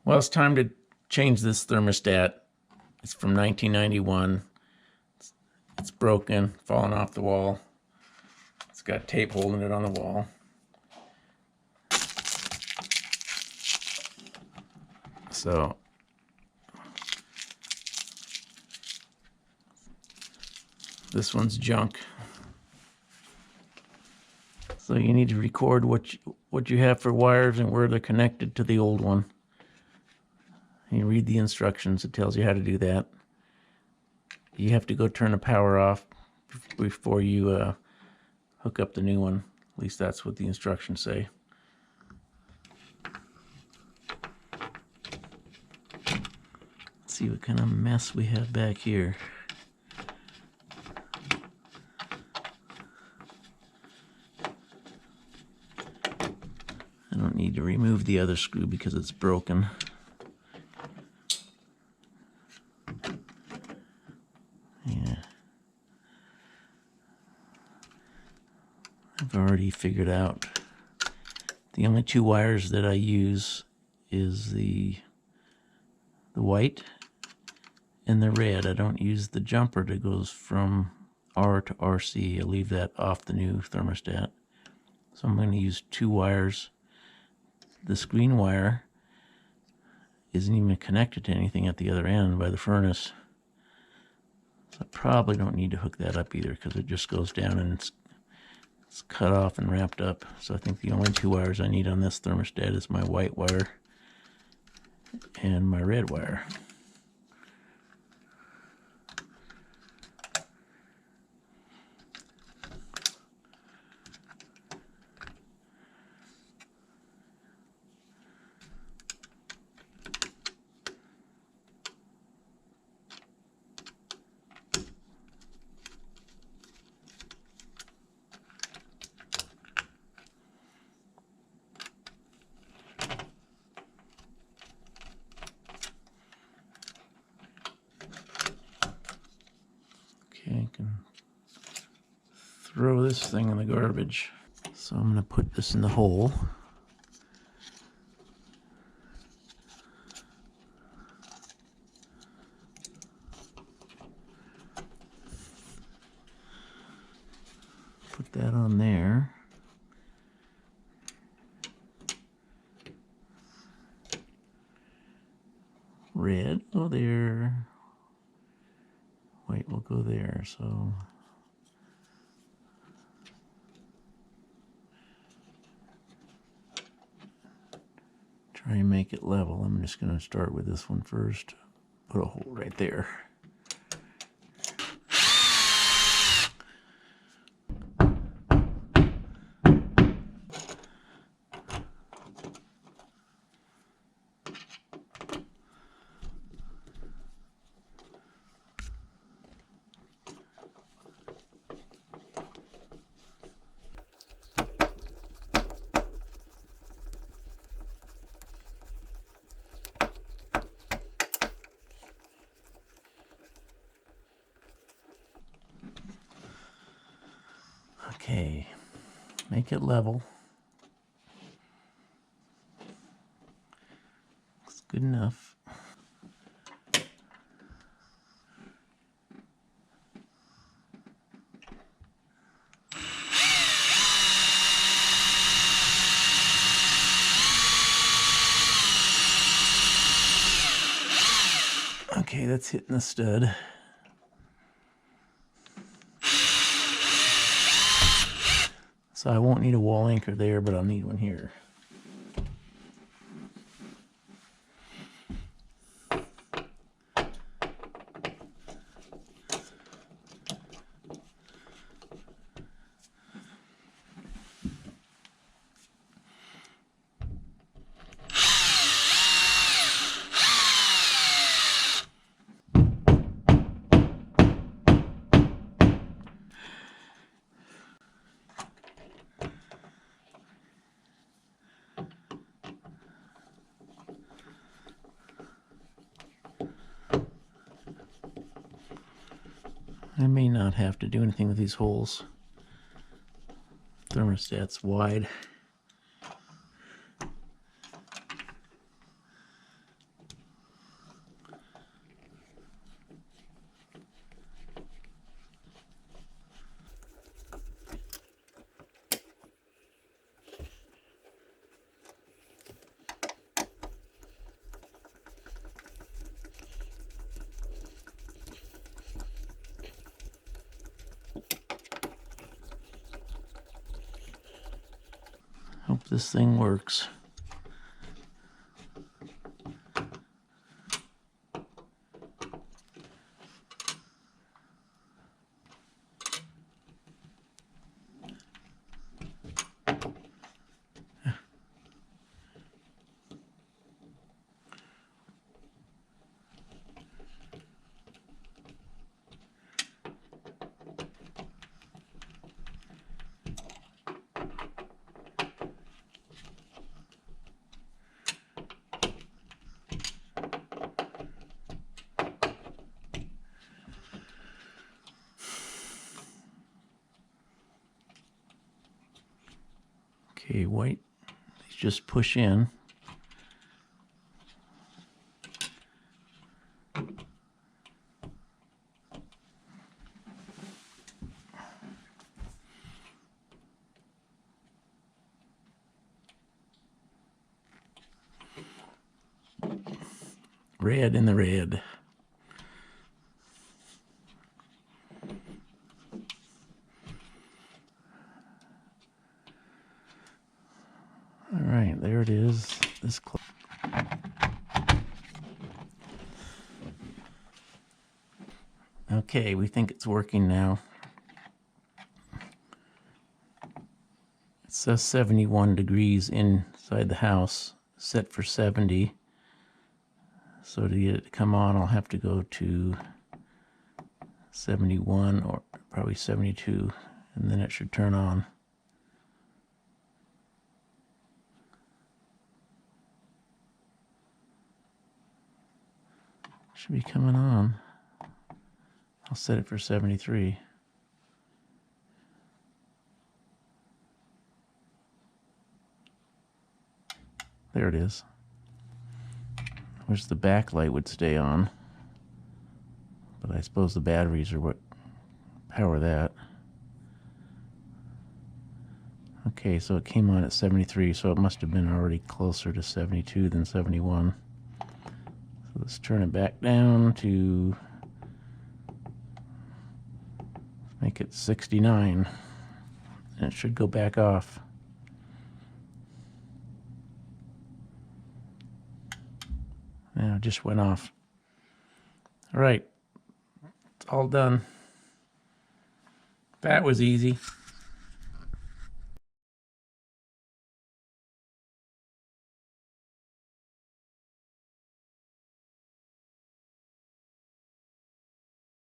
Well, it's time to change this thermostat. It's from 1991. It's broken, fallen off the wall. It's got tape holding it on the wall. So this one's junk. So you need to record what you have for wires and where they're connected to the old one. You read the instructions, it tells you how to do that. You have to go turn the power off before you hook up the new one. At least that's what the instructions say. Let's see what kind of mess we have back here. I don't need to remove the other screw because it's broken. Yeah. I've already figured out the only two wires that I use is the white and the red. I don't use the jumper that goes from R to RC. I leave that off the new thermostat. So I'm going to use two wires. This green wire isn't even connected to anything at the other end by the furnace. So I probably don't need to hook that up either because it just goes down and it's cut off and wrapped up. So I think the only two wires I need on this thermostat is my white wire and my red wire. Okay, I can throw this thing in the garbage. So I'm going to put this in the hole. Put that on there. Red, go there. White will go there, so try and make it level. I'm just going to start with this one first. Put a hole right there. Okay, make it level. Looks good enough. Okay, that's hitting the stud. So I won't need a wall anchor there, but I'll need one here. I may not have to do anything with these holes. Thermostat's wide. this thing works. Okay, white, just push in. Red in the red. All right, there it is. This close. Okay, we think it's working now. It says 71 degrees inside the house, set for 70. So to get it to come on, I'll have to go to 71 or probably 72, and then it should turn on. Should be coming on. I'll set it for 73. There it is. I wish the backlight would stay on, but I suppose the batteries are what power that. Okay, so it came on at 73, so it must have been already closer to 72 than 71. So let's turn it back down to make it 69, and it should go back off. Now it just went off. All right, it's all done. That was easy.